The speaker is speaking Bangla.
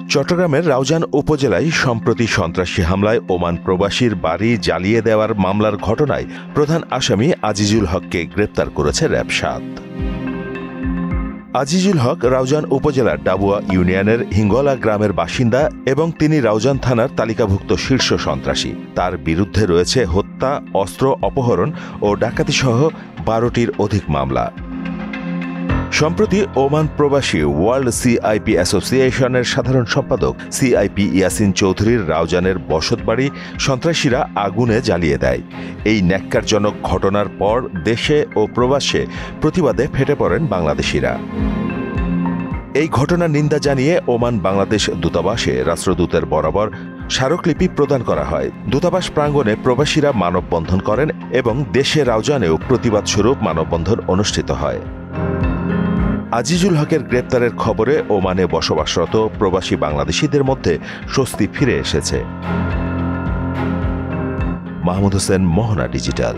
চট্টগ্রামের রাউজান উপজেলায় সম্প্রতি সন্ত্রাসী হামলায় ওমান প্রবাসীর বাড়ি জ্বালিয়ে দেওয়ার মামলার ঘটনায় প্রধান আসামি আজিজুল হককে গ্রেপ্তার করেছে র‍্যাব ৭। আজিজুল হক রাউজান উপজেলার ডাবুয়া ইউনিয়নের হিঙ্গলা গ্রামের বাসিন্দা এবং তিনি রাউজান থানার তালিকাভুক্ত শীর্ষ সন্ত্রাসী। তার বিরুদ্ধে রয়েছে হত্যা, অস্ত্র অপহরণ ও ডাকাতিসহ ১২টির অধিক মামলা। সম্প্রতি ওমান প্রবাসী ওয়ার্ল্ড সিআইপি অ্যাসোসিয়েশনের সাধারণ সম্পাদক সিআইপি ইয়াসিন চৌধুরীর রাউজানের বসতবাড়ি সন্ত্রাসীরা আগুনে জ্বালিয়ে দেয়। এই ন্যাক্কারজনক ঘটনার পর দেশে ও প্রবাসে প্রতিবাদে ফেটে পড়েন বাংলাদেশিরা। এই ঘটনার নিন্দা জানিয়ে ওমান বাংলাদেশ দূতাবাসে রাষ্ট্রদূতের বরাবর স্মারকলিপি প্রদান করা হয়। দূতাবাস প্রাঙ্গণে প্রবাসীরা মানববন্ধন করেন এবং দেশে রাউজানেও প্রতিবাদস্বরূপ মানববন্ধন অনুষ্ঠিত হয়। আজিজুল হকের গ্রেপ্তারের খবরে ওমানে বসবাসরত প্রবাসী বাংলাদেশিদের মধ্যে স্বস্তি ফিরে এসেছে। মাহমুদ হোসেন, মোহনা ডিজিটাল।